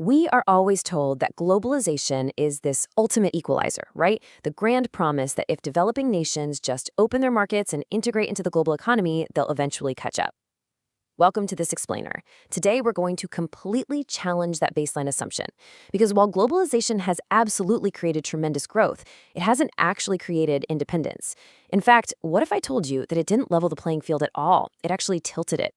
We are always told that globalization is this ultimate equalizer, right? The grand promise that if developing nations just open their markets and integrate into the global economy, they'll eventually catch up. Welcome to This Explainer. Today, we're going to completely challenge that baseline assumption. Because while globalization has absolutely created tremendous growth, it hasn't actually created independence. In fact, what if I told you that it didn't level the playing field at all? It actually tilted it.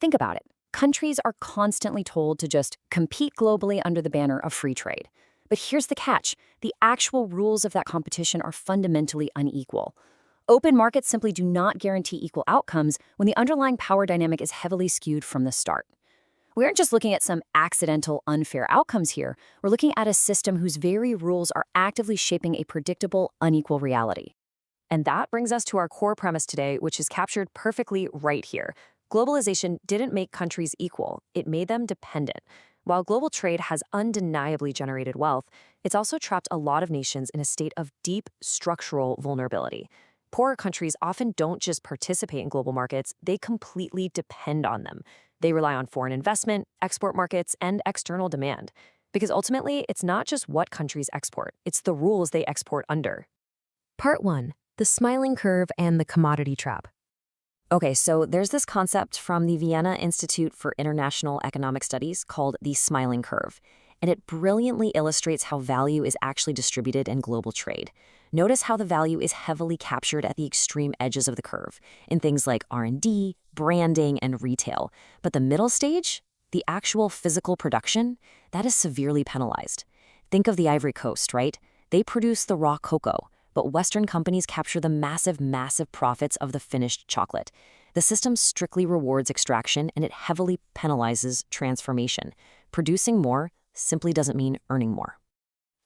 Think about it. Countries are constantly told to just compete globally under the banner of free trade. But here's the catch. The actual rules of that competition are fundamentally unequal. Open markets simply do not guarantee equal outcomes when the underlying power dynamic is heavily skewed from the start. We aren't just looking at some accidental, unfair outcomes here. We're looking at a system whose very rules are actively shaping a predictable, unequal reality. And that brings us to our core premise today, which is captured perfectly right here. Globalization didn't make countries equal, it made them dependent. While global trade has undeniably generated wealth, it's also trapped a lot of nations in a state of deep structural vulnerability. Poorer countries often don't just participate in global markets, they completely depend on them. They rely on foreign investment, export markets, and external demand. Because ultimately, it's not just what countries export, it's the rules they export under. Part 1. The smiling curve and the commodity trap. Okay, so there's this concept from the Vienna Institute for International Economic Studies called the smiling curve, and it brilliantly illustrates how value is actually distributed in global trade. Notice how the value is heavily captured at the extreme edges of the curve, in things like R&D, branding, and retail. But the middle stage, the actual physical production, that is severely penalized. Think of the Ivory Coast, right? They produce the raw cocoa, but Western companies capture the massive profits of the finished chocolate. The system strictly rewards extraction and it heavily penalizes transformation. Producing more simply doesn't mean earning more.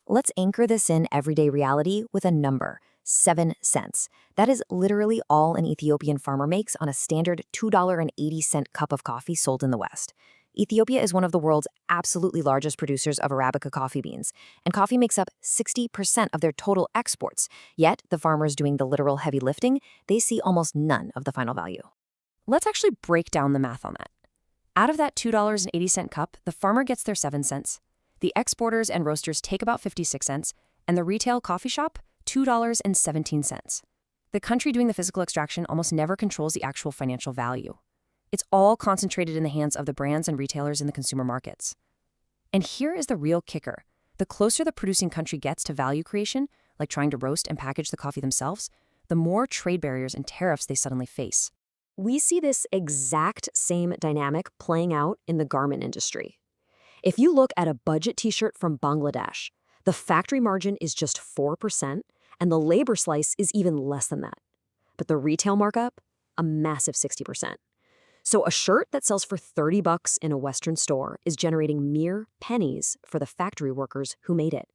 Let's anchor this in everyday reality with a number, 7 cents. That is literally all an Ethiopian farmer makes on a standard $2.80 cup of coffee sold in the West. Ethiopia is one of the world's absolutely largest producers of Arabica coffee beans, and coffee makes up 60% of their total exports. Yet, the farmers doing the literal heavy lifting, they see almost none of the final value. Let's actually break down the math on that. Out of that $2.80 cup, the farmer gets their 7 cents. The exporters and roasters take about 56 cents, and the retail coffee shop, $2.17. The country doing the physical extraction almost never controls the actual financial value. It's all concentrated in the hands of the brands and retailers in the consumer markets. And here is the real kicker. The closer the producing country gets to value creation, like trying to roast and package the coffee themselves, the more trade barriers and tariffs they suddenly face. We see this exact same dynamic playing out in the garment industry. If you look at a budget t-shirt from Bangladesh, the factory margin is just 4%, and the labor slice is even less than that. But the retail markup, a massive 60%. So a shirt that sells for $30 in a Western store is generating mere pennies for the factory workers who made it.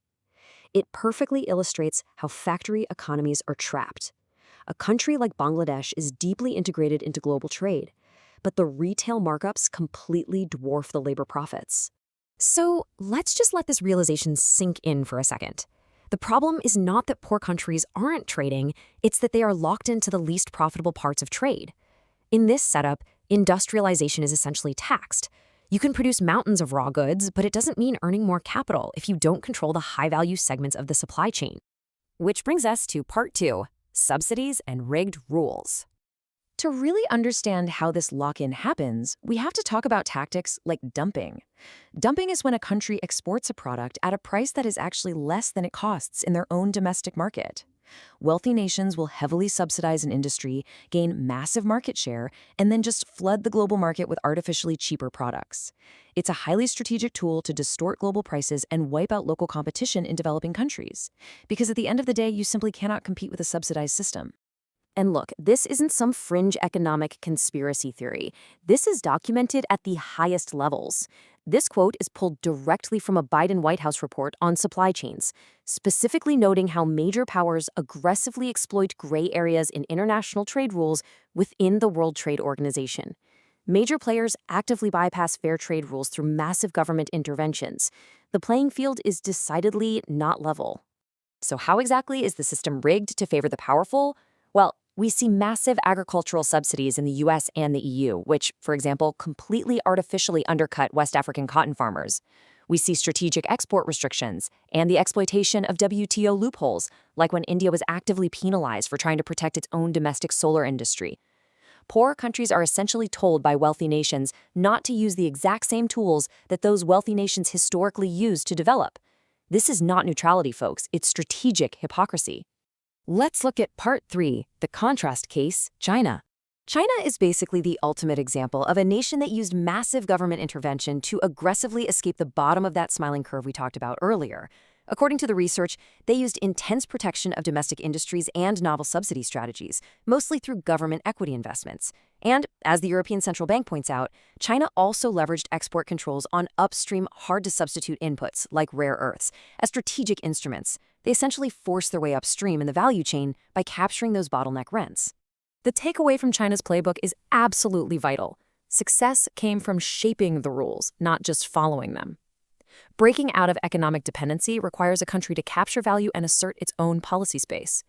It perfectly illustrates how factory economies are trapped. A country like Bangladesh is deeply integrated into global trade, but the retail markups completely dwarf the labor profits. So let's just let this realization sink in for a second. The problem is not that poor countries aren't trading, it's that they are locked into the least profitable parts of trade. In this setup, industrialization is essentially taxed. You can produce mountains of raw goods, but it doesn't mean earning more capital if you don't control the high-value segments of the supply chain. Which brings us to part 2, subsidies and rigged rules. To really understand how this lock-in happens, we have to talk about tactics like dumping. Dumping is when a country exports a product at a price that is actually less than it costs in their own domestic market. Wealthy nations will heavily subsidize an industry, gain massive market share, and then just flood the global market with artificially cheaper products. It's a highly strategic tool to distort global prices and wipe out local competition in developing countries. Because at the end of the day, you simply cannot compete with a subsidized system. And look, this isn't some fringe economic conspiracy theory. This is documented at the highest levels. This quote is pulled directly from a Biden White House report on supply chains, specifically noting how major powers aggressively exploit gray areas in international trade rules within the World Trade Organization. Major players actively bypass fair trade rules through massive government interventions. The playing field is decidedly not level. So how exactly is the system rigged to favor the powerful? Well, we see massive agricultural subsidies in the US and the EU, which, for example, completely artificially undercut West African cotton farmers. We see strategic export restrictions and the exploitation of WTO loopholes, like when India was actively penalized for trying to protect its own domestic solar industry. Poor countries are essentially told by wealthy nations not to use the exact same tools that those wealthy nations historically used to develop. This is not neutrality, folks. It's strategic hypocrisy. Let's look at part 3, the contrast case, China. China is basically the ultimate example of a nation that used massive government intervention to aggressively escape the bottom of that smiling curve we talked about earlier. According to the research, they used intense protection of domestic industries and novel subsidy strategies, mostly through government equity investments. And, as the European Central Bank points out, China also leveraged export controls on upstream, hard-to-substitute inputs, like rare earths, as strategic instruments. They essentially forced their way upstream in the value chain by capturing those bottleneck rents. The takeaway from China's playbook is absolutely vital. Success came from shaping the rules, not just following them. Breaking out of economic dependency requires a country to capture value and assert its own policy space.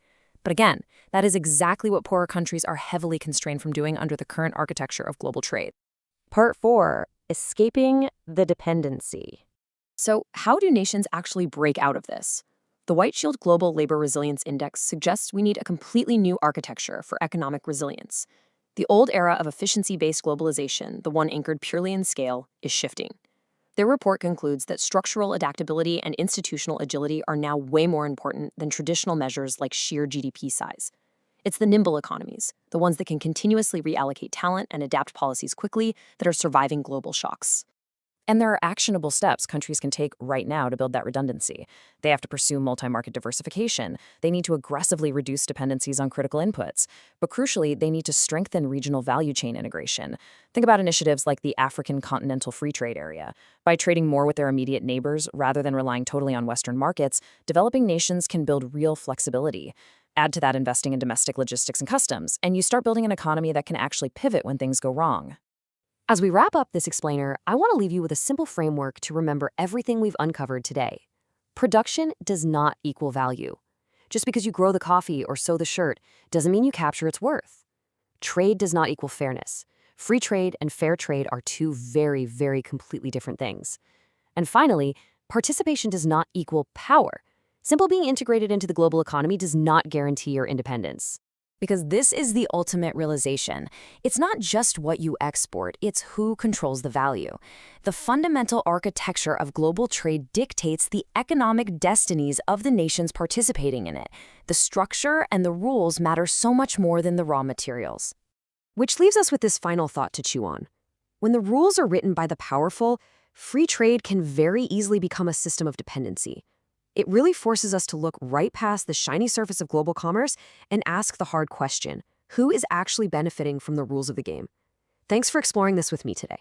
But again, that is exactly what poorer countries are heavily constrained from doing under the current architecture of global trade. Part 4, escaping the dependency. So, how do nations actually break out of this? The White Shield Global Labor Resilience Index suggests we need a completely new architecture for economic resilience. The old era of efficiency-based globalization, the one anchored purely in scale, is shifting. Their report concludes that structural adaptability and institutional agility are now way more important than traditional measures like sheer GDP size. It's the nimble economies, the ones that can continuously reallocate talent and adapt policies quickly, that are surviving global shocks. And there are actionable steps countries can take right now to build that redundancy. They have to pursue multi-market diversification. They need to aggressively reduce dependencies on critical inputs. But crucially, they need to strengthen regional value chain integration. Think about initiatives like the African Continental Free Trade Area. By trading more with their immediate neighbors rather than relying totally on Western markets, developing nations can build real flexibility. Add to that investing in domestic logistics and customs, and you start building an economy that can actually pivot when things go wrong. As we wrap up this explainer, I want to leave you with a simple framework to remember everything we've uncovered today. Production does not equal value. Just because you grow the coffee or sew the shirt doesn't mean you capture its worth. Trade does not equal fairness. Free trade and fair trade are two very, very completely different things. And finally, participation does not equal power. Simple being integrated into the global economy does not guarantee your independence. Because this is the ultimate realization. It's not just what you export, it's who controls the value. The fundamental architecture of global trade dictates the economic destinies of the nations participating in it. The structure and the rules matter so much more than the raw materials. Which leaves us with this final thought to chew on. When the rules are written by the powerful, free trade can very easily become a system of dependency. It really forces us to look right past the shiny surface of global commerce and ask the hard question: who is actually benefiting from the rules of the game? Thanks for exploring this with me today.